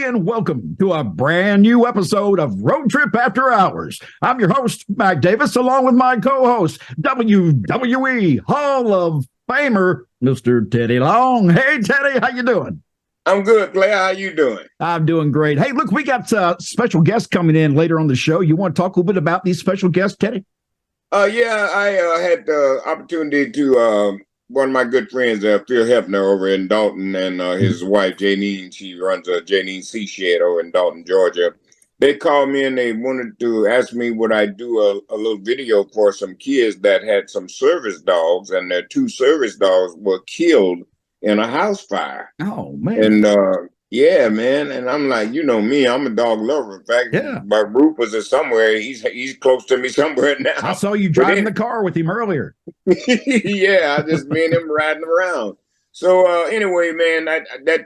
everybody, and welcome to a brand new episode of Road Trip After Hours. I'm your host, Mac Davis, along with my co-host, WWE Hall of Famer, Mr. Teddy Long. Hey, Teddy, how you doing? I'm good, Claire. How you doing? I'm doing great. Hey, look, we got special guests coming in later on the show. You want to talk a little bit about these special guests, Teddy? Yeah, I had the opportunity to one of my good friends, Phil Hefner, over in Dalton, and his wife, Janine. She runs a Janine Sea Shed over in Dalton, Georgia. They called me and they wanted to ask me would I do a little video for some kids that had some service dogs, and their two service dogs were killed in a house fire. Oh, man. And yeah, man. And I'm like, you know me, I'm a dog lover. In fact, but Rufus is somewhere. He's close to me somewhere now. I saw you driving the car with him earlier. Yeah, I just me and him riding around. So anyway, man, that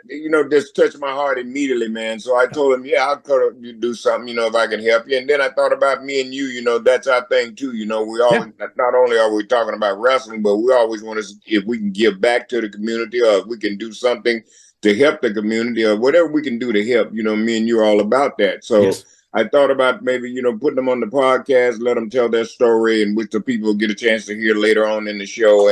just touched my heart immediately, man. So I told him, yeah, I'll do something, if I can help you. And then I thought about me and you, that's our thing too. We always not only are we talking about wrestling, but we always want to, if we can give back to the community, or if we can do something to help the community, or whatever we can do to help, me and you are all about that. So I thought about maybe, putting them on the podcast, let them tell their story, and which the people get a chance to hear later on in the show.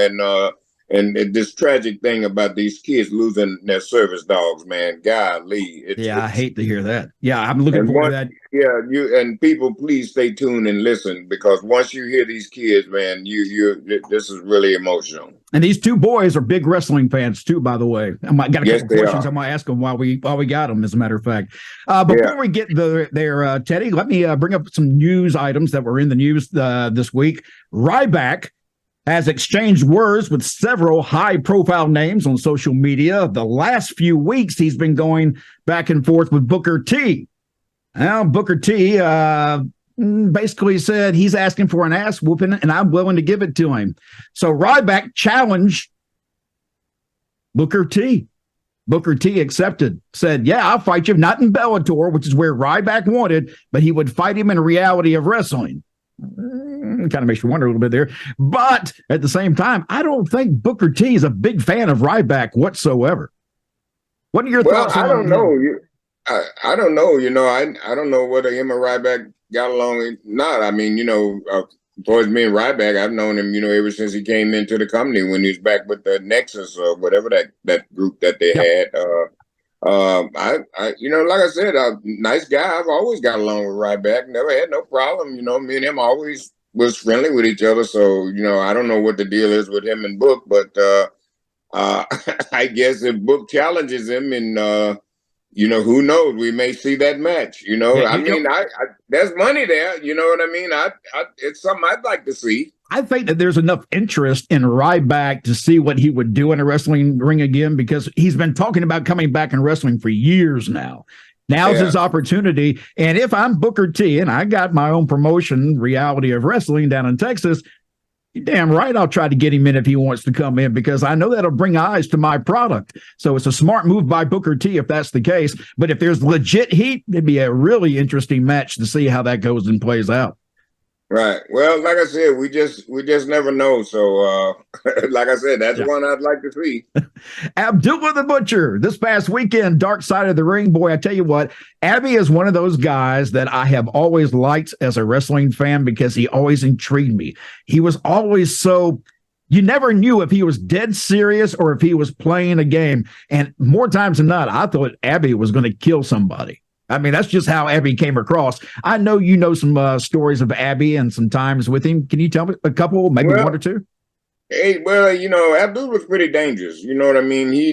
And this tragic thing about these kids losing their service dogs, man, golly. I hate to hear that. Yeah, I'm looking forward to that. Yeah, and people, please stay tuned and listen, because once you hear these kids, man, this is really emotional. And these two boys are big wrestling fans too, by the way. I got a couple questions I'm going to ask them while we got them, as a matter of fact. Before we get there, Teddy, let me bring up some news items that were in the news this week. Ryback has exchanged words with several high-profile names on social media. The last few weeks, he's been going back and forth with Booker T. Now, Booker T basically said he's asking for an ass whooping, and I'm willing to give it to him. So Ryback challenged Booker T. Booker T accepted, said, yeah, I'll fight you, not in Bellator, which is where Ryback wanted, but he would fight him in reality of wrestling. Kind of makes you wonder a little bit there. But at the same time, I don't think Booker T is a big fan of Ryback whatsoever. What are your thoughts on I don't know. I don't know. I don't know whether him and Ryback got along or not. I mean, towards me and Ryback, I've known him, ever since he came into the company when he was back with the Nexus or whatever that group that they had. Like I said, nice guy. I've always got along with Ryback. Never had no problem. Me and him always was friendly with each other. So, I don't know what the deal is with him and Book, but I guess if Book challenges him and, who knows, we may see that match, there's money there. You know what I mean? It's something I'd like to see. I think that there's enough interest in Ryback to see what he would do in a wrestling ring again, because he's been talking about coming back in wrestling for years now. Now's his opportunity. And if I'm Booker T and I got my own promotion, Reality of Wrestling, down in Texas, you're damn right I'll try to get him in if he wants to come in, because I know that'll bring eyes to my product. So it's a smart move by Booker T if that's the case. But if there's legit heat, it'd be a really interesting match to see how that goes and plays out. Right. Well, like I said, we just never know. So, like I said, that's one I'd like to see. Abdullah the Butcher this past weekend, Dark Side of the Ring. Boy, I tell you what, Abby is one of those guys that I have always liked as a wrestling fan, because he always intrigued me. He was always you never knew if he was dead serious or if he was playing a game. And more times than not, I thought Abby was going to kill somebody. I mean, that's just how Abby came across. I know you know some stories of Abby and some times with him. Can you tell me a couple, maybe one or two? Hey, well, Abdul was pretty dangerous. You know what I mean? He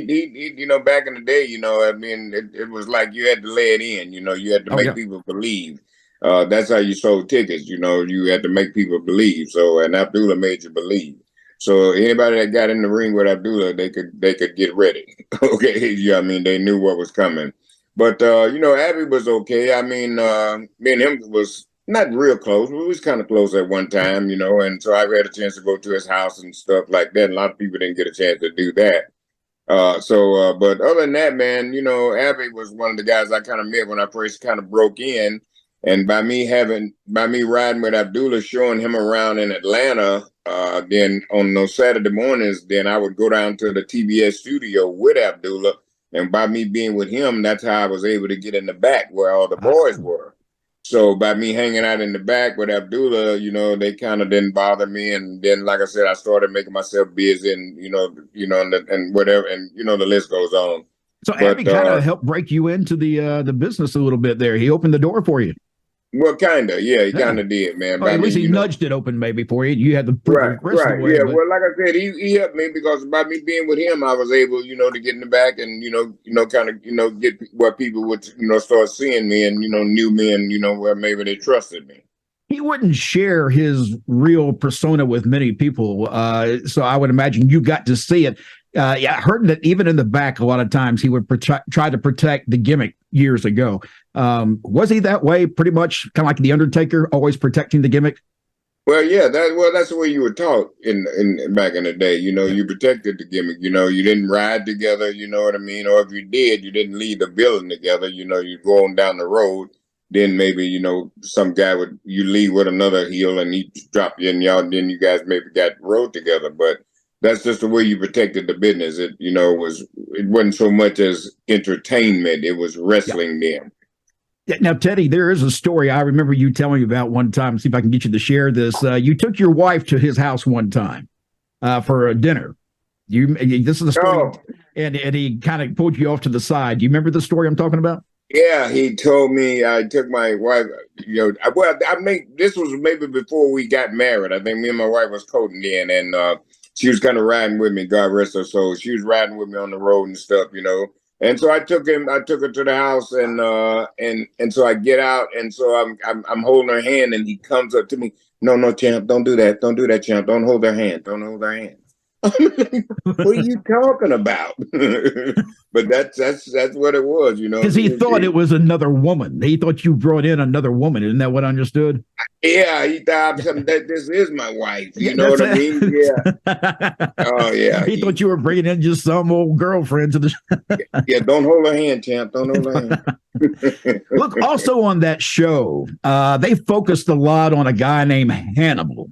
back in the day, it was like you had to lay it in. You had to make people believe. That's how you sold tickets. You had to make people believe. So, and Abdullah made you believe. So anybody that got in the ring with Abdullah, they could get ready. Okay, they knew what was coming. But, Abby was okay. I mean, me and him was not real close. We was kind of close at one time, and so I had a chance to go to his house and stuff like that. And a lot of people didn't get a chance to do that. But other than that, man, Abby was one of the guys I kind of met when I first kind of broke in. And by me riding with Abdullah, showing him around in Atlanta, then on those Saturday mornings, then I would go down to the TBS studio with Abdullah And by me being with him, that's how I was able to get in the back where all the boys were. So by me hanging out in the back with Abdullah, you know, they kind of didn't bother me. And then, like I said, I started making myself busy, and and whatever, and the list goes on. So Abby kind of helped break you into the business a little bit there. He opened the door for you. Well, kind of, yeah, he kind of did, man. Well, at least he nudged it open maybe for you. You had the right, way, yeah. But... Well, like I said, he helped me because by me being with him, I was able, to get in the back and kind of get where people would start seeing me and knew me and where maybe they trusted me. He wouldn't share his real persona with many people, so I would imagine you got to see it. Yeah, I heard that even in the back, a lot of times he would try to protect the gimmick years ago. Was he that way? Pretty much, kind of like the Undertaker, always protecting the gimmick. Well, yeah, that's the way you were taught in back in the day. You protected the gimmick. You didn't ride together. You know what I mean? Or if you did, you didn't leave the building together. You go on down the road. Then maybe some guy you leave with another heel and he drop you and then you guys maybe got rode together, but. That's just the way you protected the business. It wasn't so much as entertainment. It was wrestling then. Yeah. Now, Teddy, there is a story I remember you telling me about one time. See if I can get you to share this. You took your wife to his house one time for a dinner. This is a story, and he kind of pulled you off to the side. Do you remember the story I'm talking about? Yeah, he told me I took my wife. This was maybe before we got married. I think me and my wife was courting then, and she was kind of riding with me, God rest her soul. She was riding with me on the road and stuff, And so I took her to the house, and so I get out, and so I'm holding her hand, and he comes up to me. No, champ, don't do that. Don't do that, champ. Don't hold her hand. Don't hold her hand. What are you talking about? But that's what it was, Because he thought it was another woman. He thought you brought in another woman. Isn't that what I understood? Yeah, he thought that this is my wife. You know what I mean? Yeah. Oh yeah. He thought you were bringing in just some old girlfriend to the. Yeah, don't hold her hand, champ. Don't hold her hand. Look, also on that show, they focused a lot on a guy named Hannibal.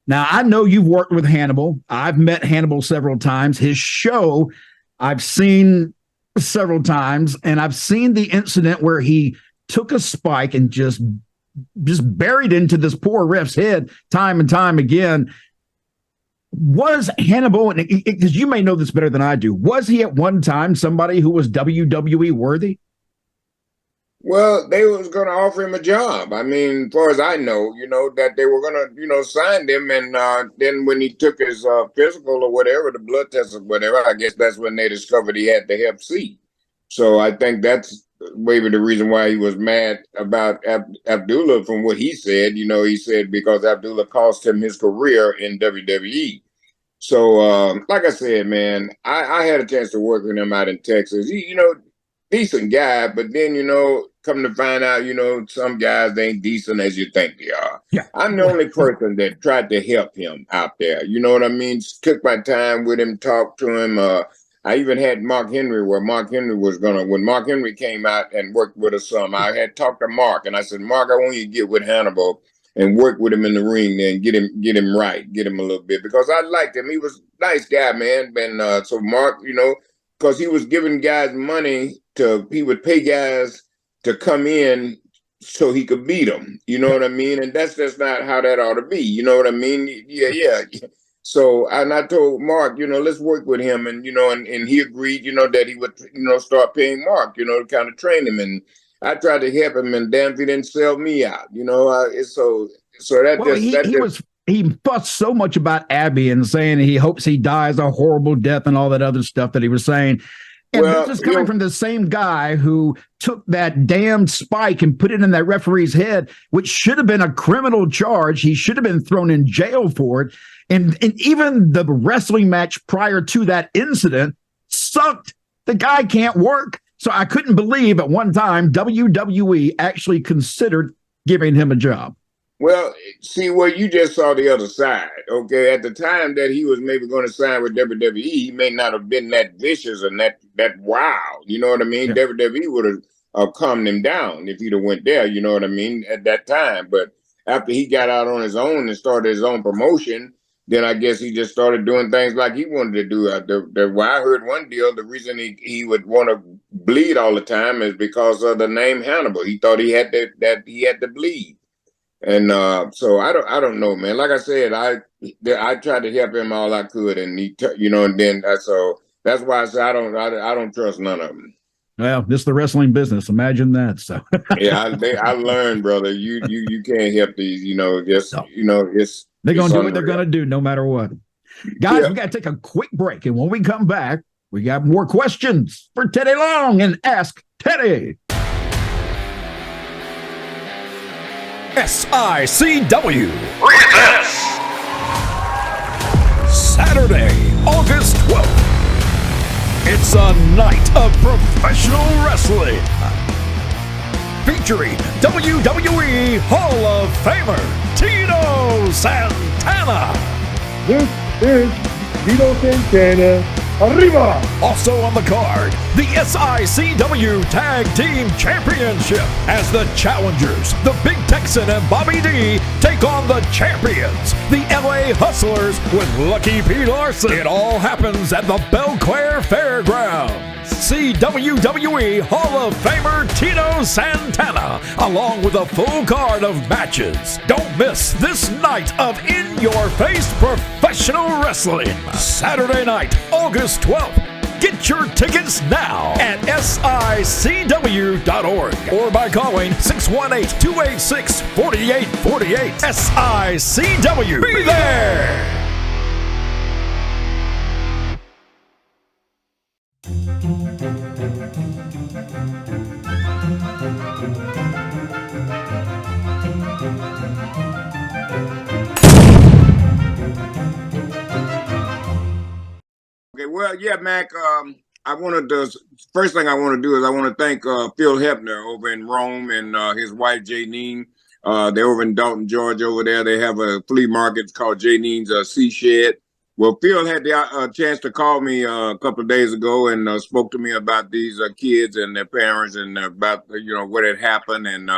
Now, I know you've worked with Hannibal. I've met Hannibal several times. His show, I've seen several times, and I've seen the incident where he took a spike and just buried into this poor ref's head time and time again. Was Hannibal, because you may know this better than I do, was he at one time somebody who was WWE worthy? Well, they was going to offer him a job. I mean, as far as I know, that they were going to, sign him. And then when he took his physical or whatever, the blood test or whatever, I guess that's when they discovered he had the Hep C. So I think that's maybe the reason why he was mad about Abdullah from what he said. He said because Abdullah cost him his career in WWE. So, like I said, man, I had a chance to work with him out in Texas. He, decent guy, but then, come to find out, some guys ain't decent as you think they are. Yeah. I'm the only person that tried to help him out there. You know what I mean? Took my time with him, talked to him. I even had Mark Henry where Mark Henry was when Mark Henry came out and worked with us some, I had talked to Mark and I said, Mark, I want you to get with Hannibal and work with him in the ring and get him right, get him a little bit because I liked him. He was a nice guy, man. And so Mark, because he was giving guys money he would pay guys to come in so he could beat them. You know what I mean? And that's just not how that ought to be. You know what I mean? Yeah. So, and I told Mark, let's work with him. And, and he agreed, that he would, start paying Mark, to kind of train him. And I tried to help him and damn if he didn't sell me out, he fussed so much about Abby and saying he hopes he dies a horrible death and all that other stuff that he was saying. And this is coming from the same guy who took that damn spike and put it in that referee's head, which should have been a criminal charge. He should have been thrown in jail for it. And even the wrestling match prior to that incident sucked. The guy can't work. So I couldn't believe at one time WWE actually considered giving him a job. Well, see, you just saw the other side, okay? At the time that he was maybe going to sign with WWE, he may not have been that vicious and that wow, you know what I mean? Yeah. WWE would have calmed him down if he'd have went there, you know what I mean, at that time. But after he got out on his own and started his own promotion, then I guess he just started doing things like he wanted to do. Well, I heard one deal, the reason he would want to bleed all the time is because of the name Hannibal. He thought he had to bleed. And so I don't know, man. Like I said, I tried to help him all I could, and and then so that's why I said I don't trust none of them. Well, this is the wrestling business. Imagine that. So yeah, I learned, brother. You can't help these. It's they're gonna do what they're gonna do, no matter what. Guys, we got to take a quick break, and when we come back, we got more questions for Teddy Long and Ask Teddy. SICW presents Saturday, August 12th. It's a night of professional wrestling featuring WWE Hall of Famer Tito Santana. This is Tito Santana. Arriba! Also on the card, the SICW Tag Team Championship as the challengers, the Big Texan and Bobby D, take on the champions, the LA Hustlers with Lucky P. Larson. It all happens at the Belclaire Fairgrounds. See WWE Hall of Famer Tito Santana, along with a full card of matches. Don't miss this night of in-your-face professional wrestling. Saturday night, August 12th. Get your tickets now at SICW.org or by calling 618-286-4848. SICW. Be there! Okay, well, yeah, Mac. First thing I want to do is I want to thank Phil Hebner over in Rome and his wife Janine. They're over in Dalton, Georgia. Over there, they have a flea market called Janine's Sea Shed. Well, Phil had the chance to call me a couple of days ago and spoke to me about these kids and their parents and about what had happened. And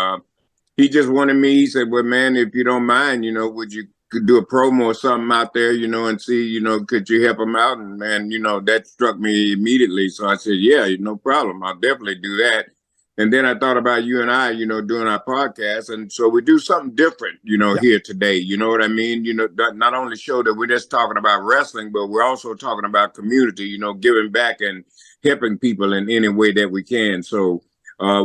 he just wanted me. He said, "Well, man, if you don't mind, would you could do a promo or something out there, and see, could you help them out?" And man, that struck me immediately. So I said, "Yeah, no problem. I'll definitely do that." And then I thought about you and I, doing our podcast. And so we do something different, here today. You know what I mean? Not only show that we're just talking about wrestling, but we're also talking about community, giving back and helping people in any way that we can. So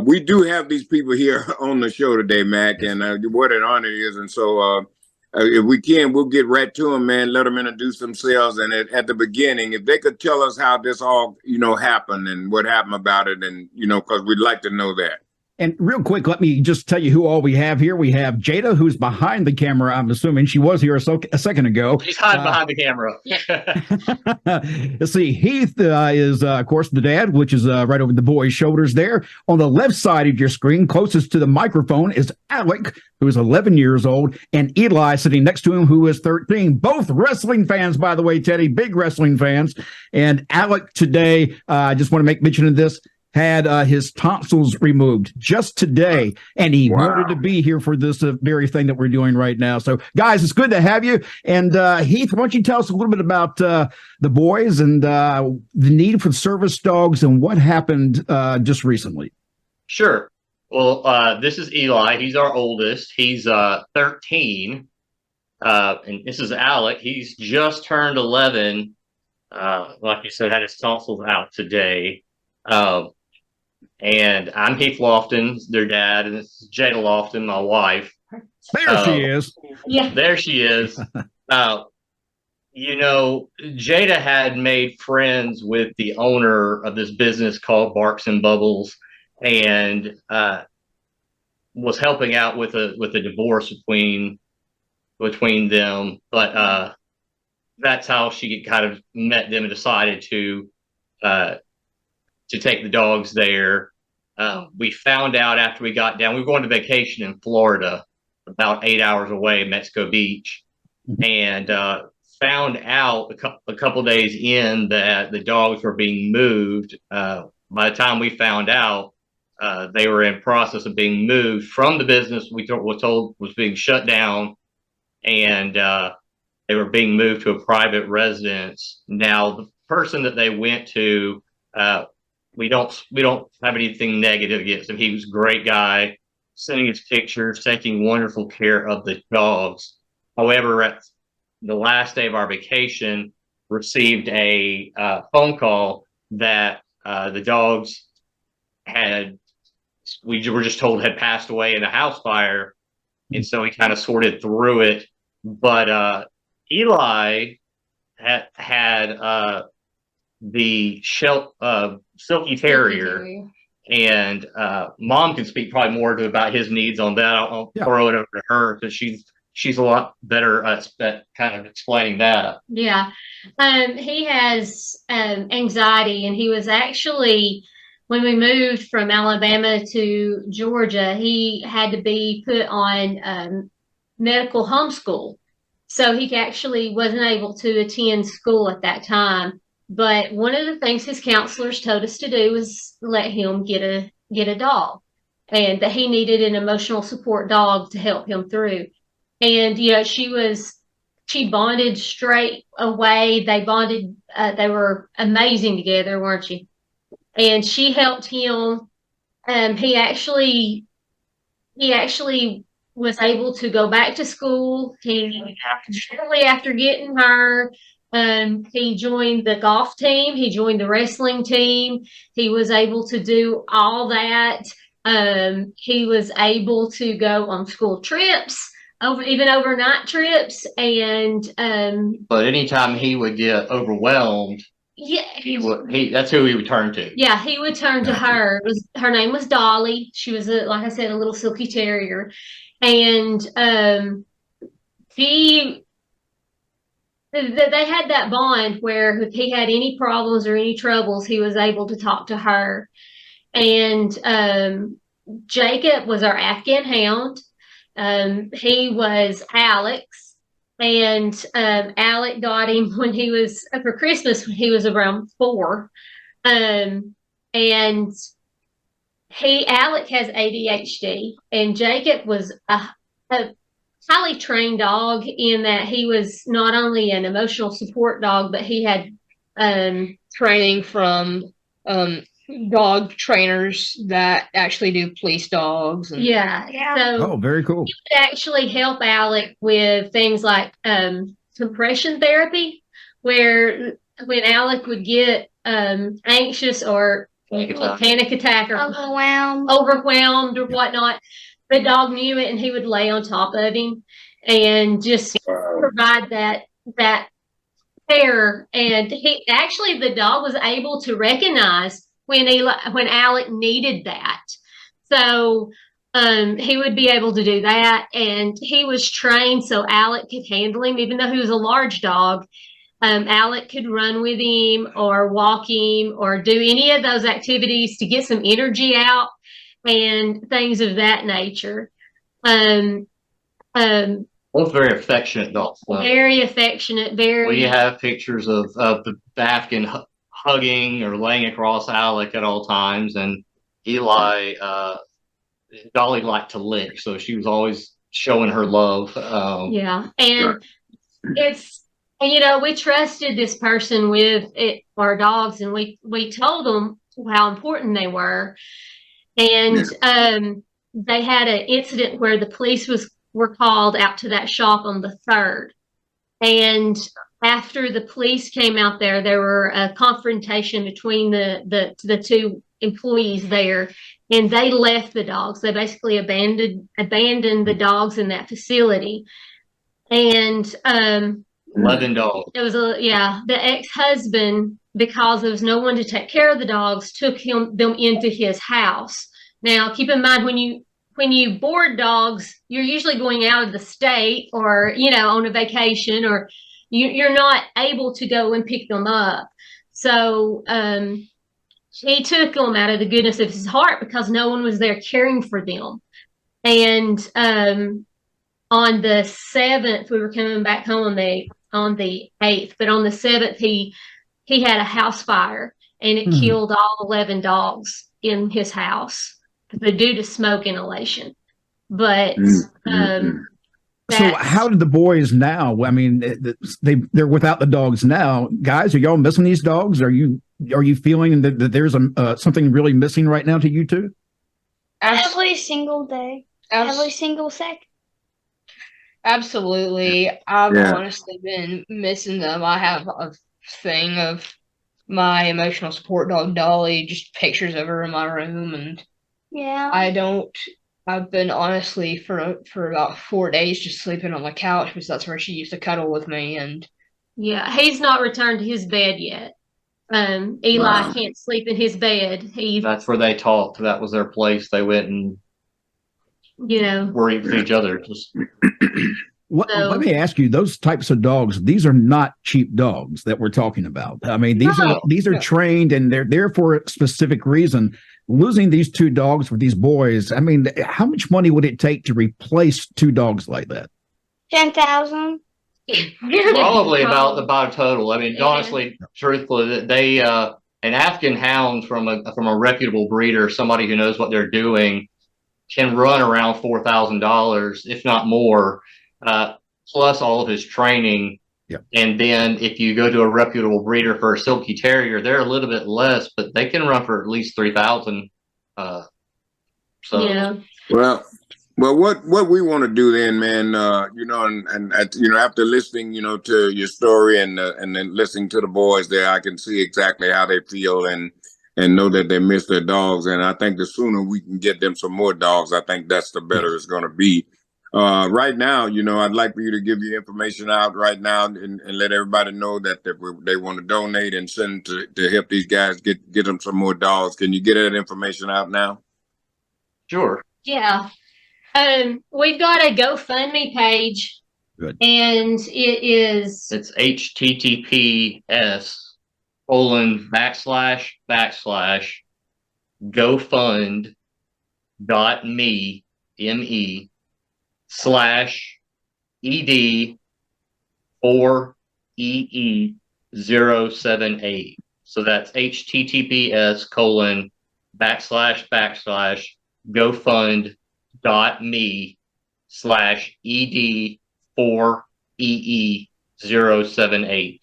we do have these people here on the show today, Mac, and what an honor it is. And so if we can, we'll get right to them, man. Let them introduce themselves. And at the beginning, if they could tell us how this all, happened and what happened about it. And, because we'd like to know that. And real quick, let me just tell you who all we have here. We have Jada, who's behind the camera. I'm assuming she was here a second ago. She's hiding behind the camera. Let's see. Heath is, of course, the dad, which is right over the boy's shoulders there. On the left side of your screen, closest to the microphone, is Alec, who is 11 years old, and Eli sitting next to him, who is 13. Both wrestling fans, by the way, Teddy, big wrestling fans. And Alec today, I just want to make mention of this, had his tonsils removed just today, and he wanted to be here for this very thing that we're doing right now. So, guys, it's good to have you. And Heath, why don't you tell us a little bit about the boys and the need for service dogs and what happened just recently? Sure. Well, this is Eli. He's our oldest. He's 13. And this is Alec. He's just turned 11. Like you said, had his tonsils out today. And I'm Heath Lofton, their dad, and this is Jada Lofton, my wife. There she is. Yeah, there she is. Jada had made friends with the owner of this business called Barks and Bubbles, and was helping out with a divorce between them. But that's how she kind of met them and decided to take the dogs there. We found out after we got down, we were going to vacation in Florida, about 8 hours away, Mexico Beach, and found out a couple days in that the dogs were being moved. By the time we found out, they were in process of being moved from the business we were told was being shut down, and they were being moved to a private residence. Now, the person that they went to, we don't have anything negative against him. He was a great guy, sending us pictures, taking wonderful care of the dogs. However, at the last day of our vacation, received a phone call that the dogs we were just told had passed away in a house fire. And so we kind of sorted through it. But Eli had the Silky Terrier. And Mom can speak probably more about his needs on that. I'll throw it over to her because she's a lot better at kind of explaining that. Yeah. He has anxiety, and he was actually, when we moved from Alabama to Georgia, he had to be put on medical homeschool. So he actually wasn't able to attend school at that time. But one of the things his counselors told us to do was let him get a dog, and that he needed an emotional support dog to help him through. And, you know, she bonded straight away. They bonded, they were amazing together, weren't you? And she helped him. He actually was able to go back to school. Shortly after getting her, he joined the golf team. He joined the wrestling team. He was able to do all that. He was able to go on school trips, even overnight trips. And but anytime he would get overwhelmed, that's who he would turn to. Yeah, he would turn to her. Her name was Dolly. She was, like I said, a little Silky Terrier. And they had that bond where if he had any problems or any troubles, he was able to talk to her. And Jacob was our Afghan hound. He was Alex. And Alec got him when he was, for Christmas, when he was around 4. And Alec has ADHD, and Jacob was a highly trained dog in that he was not only an emotional support dog, but he had training from dog trainers that actually do police dogs. So very cool. He would actually help Alec with things like compression therapy, where when Alec would get anxious or panic attack or overwhelmed or whatnot, the dog knew it, and he would lay on top of him and just provide that care. And the dog was able to recognize when Alec needed that. So he would be able to do that, and he was trained so Alec could handle him, even though he was a large dog. Alec could run with him or walk him or do any of those activities to get some energy out and things of that nature. Both very affectionate dogs. Very affectionate. We have pictures of the Afghan hugging or laying across Alec at all times, and Eli, Dolly liked to lick, so she was always showing her love. And we trusted this person with our dogs, and we told them how important they were. And they had an incident where the police were called out to that shop on the 3rd. And after the police came out there were a confrontation between the two employees there, and they left the dogs. They basically abandoned the dogs in that facility. And 11 dogs. It was the ex-husband, because there was no one to take care of the dogs, took them into his house. Now, keep in mind, when you board dogs, you're usually going out of the state or, on a vacation, or you're not able to go and pick them up. So he took them out of the goodness of his heart because no one was there caring for them. And on the 7th, we were coming back home on the 8th, but on the 7th, he had a house fire, and it killed all 11 dogs in his house due to smoke inhalation. But So how did the boys now? I mean, they're without the dogs now. Guys, are y'all missing these dogs? Are you feeling that there's something really missing right now to you two? Every single day, every single second. Absolutely. I've honestly been missing them. I have a thing of my emotional support dog, Dolly, just pictures of her in my room. And I've been honestly for about 4 days just sleeping on the couch because that's where she used to cuddle with me. And yeah, he's not returned to his bed yet. Eli can't sleep in his bed. That's where they talked. That was their place. They went and worried with each other. Let me ask you: those types of dogs, these are not cheap dogs that we're talking about. I mean, these are trained and they're there for a specific reason. Losing these two dogs with these boys, I mean, how much money would it take to replace two dogs like that? 10,000. Probably about a total. I mean, honestly, truthfully, they an Afghan hound from a reputable breeder, somebody who knows what they're doing, can run around $4,000, if not more, plus all of his training. Yep. And then if you go to a reputable breeder for a Silky Terrier, they're a little bit less, but they can run for at least $3,000. Well, what we want to do then, man, after listening, to your story and then listening to the boys there, I can see exactly how they feel and know that they miss their dogs. And I think the sooner we can get them some more dogs, I think that's the better it's going to be. Right now, I'd like for you to give your information out right now and let everybody know that they want to donate and send to help these guys get them some more dogs. Can you get that information out now? Sure. Yeah. We've got a GoFundMe page. Good. And it's https://GoFund.me/ED4EE078. So that's https://GoFund.me/ED4EE078.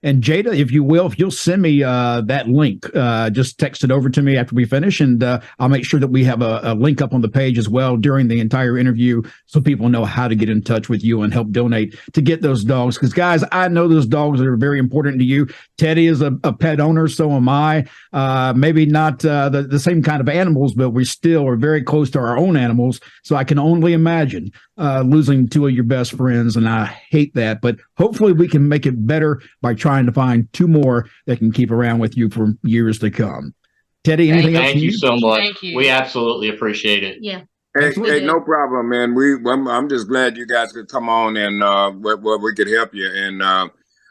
And Jada, if you'll send me that link, just text it over to me after we finish, and I'll make sure that we have a link up on the page as well during the entire interview so people know how to get in touch with you and help donate to get those dogs. Because, guys, I know those dogs are very important to you. Teddy is a pet owner, so am I. Maybe not the same kind of animals, but we still are very close to our own animals. So I can only imagine losing two of your best friends, and I hate that. But hopefully we can make it better by trying to find two more that can keep around with you for years to come. Teddy, anything else? Thank you so much. Thank you. We absolutely appreciate it. Yeah. Hey, no problem, man. I'm just glad you guys could come on and where we could help you. And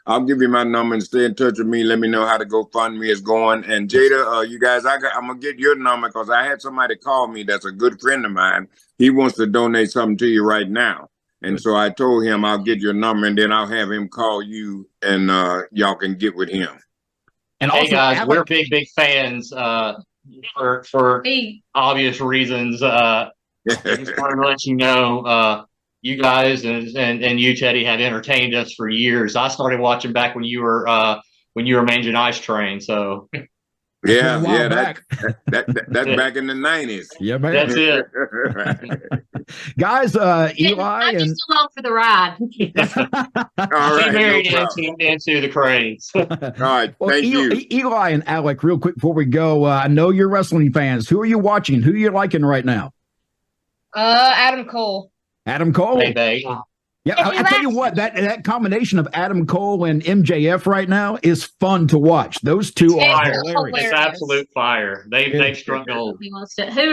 I'll give you my number and stay in touch with me. Let me know how the GoFundMe is going. And Jada, you guys, I'm gonna get your number because I had somebody call me that's a good friend of mine. He wants to donate something to you right now. And so I told him I'll get your number and then I'll have him call you and y'all can get with him. And hey guys, we're big fans for obvious reasons. Just want to let you know, you guys and you, Teddy, have entertained us for years. I started watching back when you were managing Ice Train. So yeah, that's back in the 90s. Yeah, man. That's it. Guys, Eli I'm just along for the ride. All right, married into the craze. All right, well, thank you. Eli and Alec, real quick before we go, I know you're wrestling fans. Who are you watching? Who are you liking right now? Adam Cole. Adam Cole? Hey. Yeah, I tell you what, that combination of Adam Cole and MJF right now is fun to watch. Those two are hilarious. It's absolute fire. They've struck gold. Who are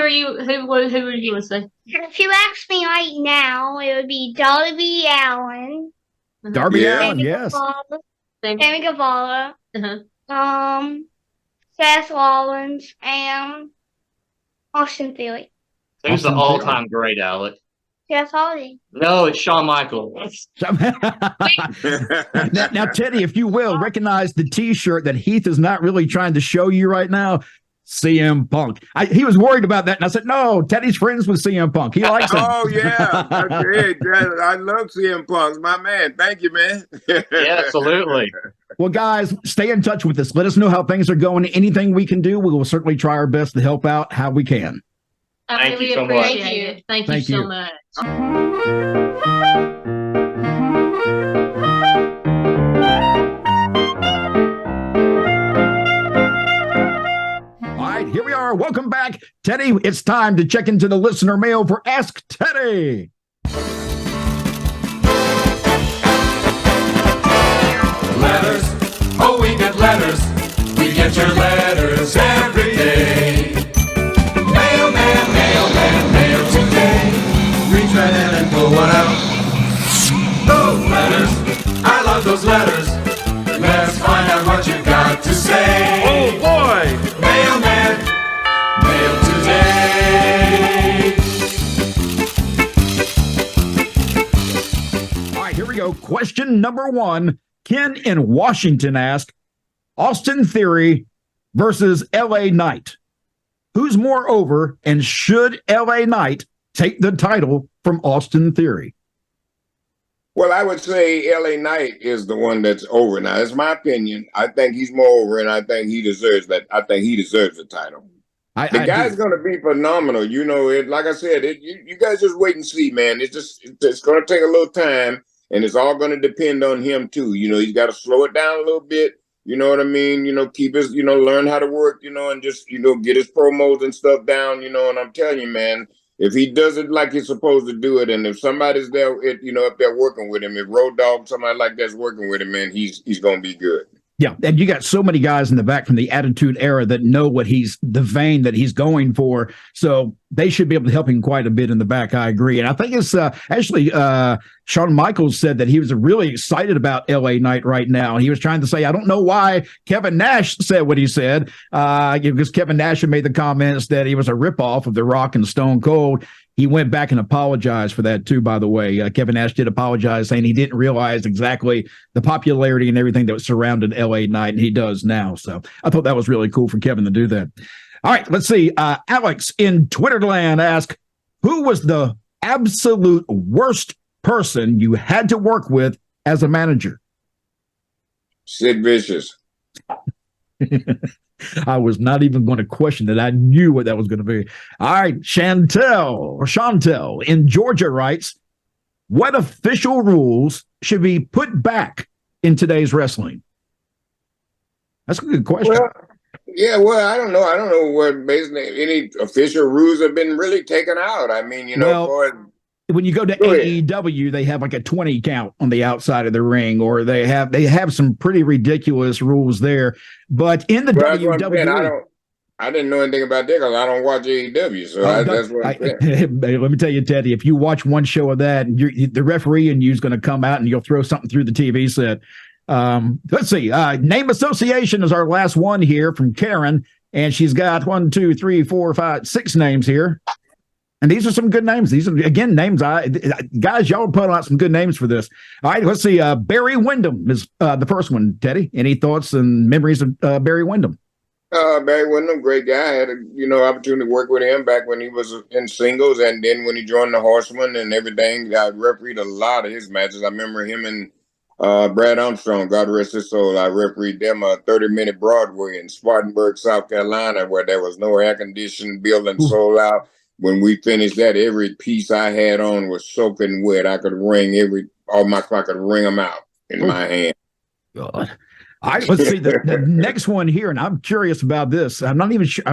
you? Who are you listening? If you ask me right now, it would be Darby Allin. Darby Allin, yes. Sammy Guevara. Seth Rollins and Austin Theory. Who's the all-time great, Alec? Jeff Hardy. No, it's Shawn Michaels. Now, Teddy, if you will, recognize the T-shirt that Heath is not really trying to show you right now. CM Punk. He was worried about that, and I said, no, Teddy's friends with CM Punk. He likes him. Oh, yeah. That's it. I love CM Punk. My man. Thank you, man. Yeah, absolutely. Well, guys, stay in touch with us. Let us know how things are going. Anything we can do, we will certainly try our best to help out how we can. I Thank really you so much. appreciate it. Thank you so much. All right, here we are. Welcome back. Teddy, it's time to check into the listener mail for Ask Teddy. Letters, oh, we get letters. We get your letters every day. Mailman, mailman, mail today. Reach right in and pull one out. Those letters, I love those letters. Let's find out what you got to say. Oh boy! Mailman, mail today. All right, here we go. Question number 1. Ken in Washington asked, Austin Theory versus LA Knight. Who's more over, and should LA Knight take the title from Austin Theory? Well, I would say LA Knight is the one that's over now. That's my opinion. I think he's more over, and I think he deserves that. I think he deserves the title. The guy's going to be phenomenal. You know, like I said, you guys just wait and see, man. It's going to take a little time. And it's all going to depend on him, too. You know, he's got to slow it down a little bit. You know what I mean? You know, keep his, learn how to work, and just, get his promos and stuff down, and I'm telling you, man, if he does it like he's supposed to do it, and if somebody's there, if they're working with him, if Road Dogg, somebody like that's working with him, man, he's going to be good. Yeah, and you got so many guys in the back from the Attitude Era that know the vein that he's going for. So they should be able to help him quite a bit in the back. I agree. And I think it's actually Shawn Michaels said that he was really excited about LA Knight right now. And he was trying to say, I don't know why Kevin Nash said what he said, because Kevin Nash had made the comments that he was a ripoff of The Rock and Stone Cold. He went back and apologized for that, too, by the way. Kevin Nash did apologize, saying he didn't realize exactly the popularity and everything that surrounded LA Knight, and he does now. So I thought that was really cool for Kevin to do that. All right, let's see. Alex in Twitterland asked, who was the absolute worst person you had to work with as a manager? Sid Vicious. I was not even going to question it. I knew what that was going to be. All right, Chantel in Georgia writes, what official rules should be put back in today's wrestling? That's a good question. Well, I don't know. I don't know what basically any official rules have been really taken out. I mean, when you go to AEW, they have like a 20 count on the outside of the ring, or they have some pretty ridiculous rules there. But in the WWE, I didn't know anything about that because I don't watch AEW. So that's what I'm saying. Let me tell you, Teddy, if you watch one show of that, the referee in you is going to come out and you'll throw something through the TV set. Let's see. Name association is our last one here from Karen, and she's got 1, 2, 3, 4, 5, 6 names here. And these are some good names. These are, again, names. Guys, y'all put out some good names for this. All right, let's see. Barry Windham is the first one, Teddy. Any thoughts and memories of Barry Windham? Barry Windham, great guy. I had opportunity to work with him back when he was in singles, and then when he joined the Horsemen and everything. I refereed a lot of his matches. I remember him and Brad Armstrong, God rest his soul. I refereed them a 30-minute Broadway in Spartanburg, South Carolina, where there was no air conditioning, building sold out. When we finished that, every piece I had on was soaking wet. I could wring I could wring them out in my hand. God. All right, let's see the next one here, and I'm curious about this. I'm not even sure.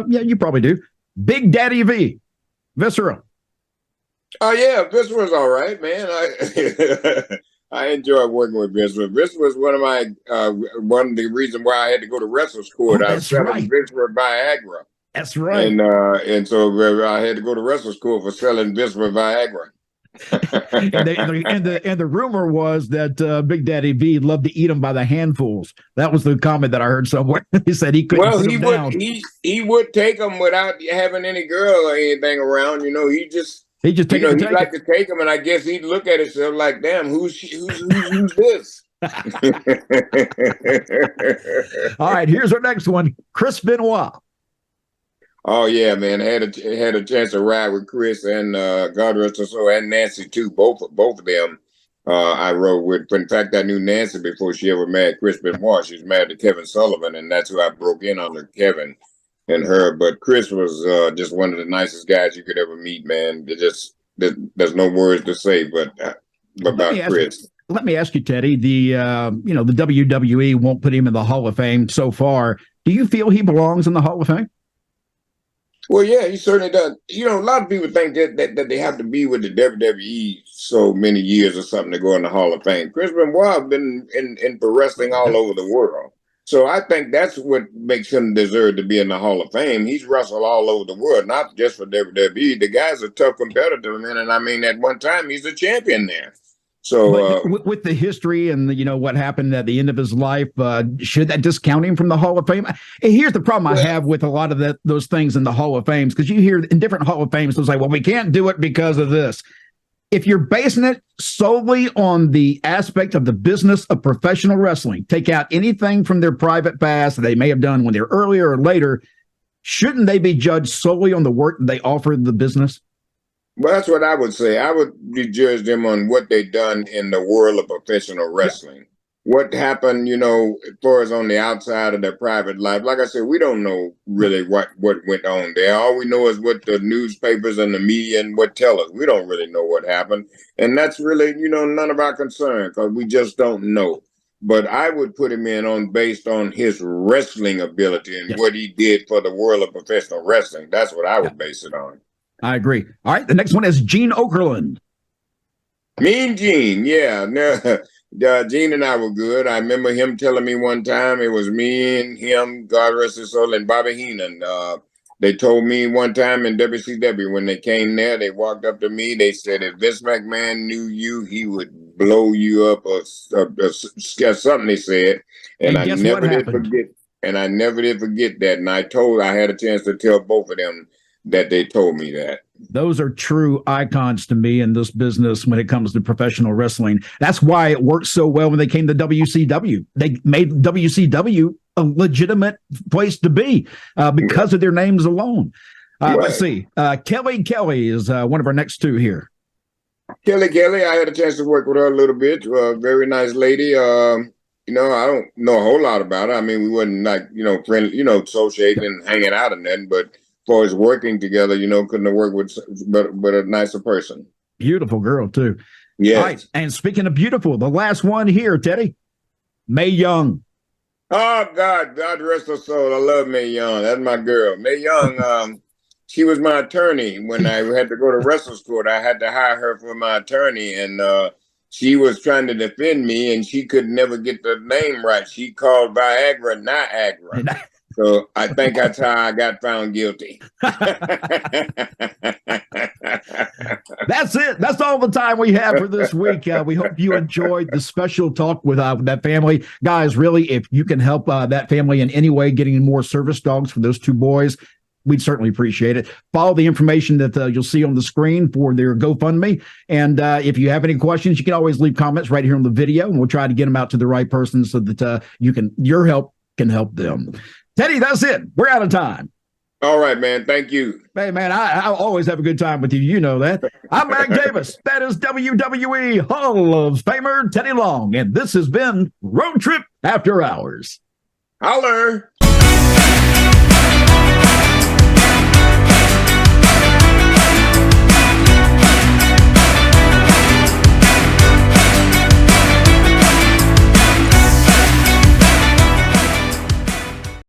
Yeah, you probably do. Big Daddy V, Viscera. Oh yeah, Viscera's all right, man. I enjoy working with Viscera. Viscera was one of the reasons why I had to go to Wrestler's Court. I was selling Viscera Viagra. That's right. And so I had to go to Wrestler's School for selling Viscera Viagra. and the rumor was that Big Daddy V loved to eat them by the handfuls. That was the comment that I heard somewhere. He said he couldn't put them down. He would take them without having any girl or anything around. He just he'd like to take them, and I guess he'd look at himself like, "Damn, who's this?" All right, here's our next one, Chris Benoit. Oh yeah, man. Had a chance to ride with Chris and God rest her soul, and Nancy too. Both of them I rode with. In fact, I knew Nancy before she ever married Chris Benoit. She was married to Kevin Sullivan, and that's who I broke in on, Kevin and her. But Chris was just one of the nicest guys you could ever meet, man. There's no words to say, but about Chris. Let me ask you, Teddy. The the WWE won't put him in the Hall of Fame so far. Do you feel he belongs in the Hall of Fame? Well, yeah, he certainly does. You know, a lot of people think that they have to be with the WWE so many years or something to go in the Hall of Fame. Chris Benoit been in pro wrestling all over the world. So I think that's what makes him deserve to be in the Hall of Fame. He's wrestled all over the world, not just for WWE. The guy's a tough competitor, man. And I mean, at one time, he's a champion there. So with the history and what happened at the end of his life, should that discount him from the Hall of Fame? Here's the problem I have with a lot of those things in the Hall of Fames, because you hear in different Hall of Fames, it's like, well, we can't do it because of this. If you're basing it solely on the aspect of the business of professional wrestling, take out anything from their private past that they may have done when they're earlier or later, shouldn't they be judged solely on the work they offered the business? Well, that's what I would say. I would judge them on what they've done in the world of professional wrestling. Yeah. What happened, as far as on the outside of their private life. Like I said, we don't know really what went on there. All we know is what the newspapers and the media and what tell us. We don't really know what happened. And that's really, none of our concern, because we just don't know. But I would put him in based on his wrestling ability and what he did for the world of professional wrestling. That's what I would base it on. I agree. All right, the next one is Gene Okerlund. Mean Gene, yeah. Gene and I were good. I remember him telling me one time, it was me and him, God rest his soul, and Bobby Heenan. They told me one time in WCW, when they came there, they walked up to me, they said, if Vince McMahon knew you, he would blow you up, or something they said. And I never did forget. And I never did forget that. And I had a chance to tell both of them that they told me that. Those are true icons to me in this business when it comes to professional wrestling. That's why it worked so well when they came to WCW. They made WCW a legitimate place to be because of their names alone. Right. Let's see. Kelly is one of our next two here. Kelly, I had a chance to work with her a little bit. Very nice lady. I don't know a whole lot about her. I mean, we wasn't friendly, associating and hanging out and nothing, but as far as working together, couldn't have worked with but a nicer person. Beautiful girl, too. Yeah. All right. And speaking of beautiful, the last one here, Teddy, Mae Young. Oh, God rest her soul. I love Mae Young. That's my girl. Mae Young, she was my attorney when I had to go to wrestler's court. I had to hire her for my attorney, and she was trying to defend me, and she could never get the name right. She called Viagra Niagara. So I think that's how I got found guilty. That's it. That's all the time we have for this week. We hope you enjoyed the special talk with that family. Guys, really, if you can help that family in any way, getting more service dogs for those two boys, we'd certainly appreciate it. Follow the information that you'll see on the screen for their GoFundMe. And if you have any questions, you can always leave comments right here on the video, and we'll try to get them out to the right person so that your help can help them. Teddy, that's it. We're out of time. All right, man. Thank you. Hey, man, I always have a good time with you. You know that. I'm Mac Davis. That is WWE Hall of Famer Teddy Long. And this has been Road Trip After Hours. Holler.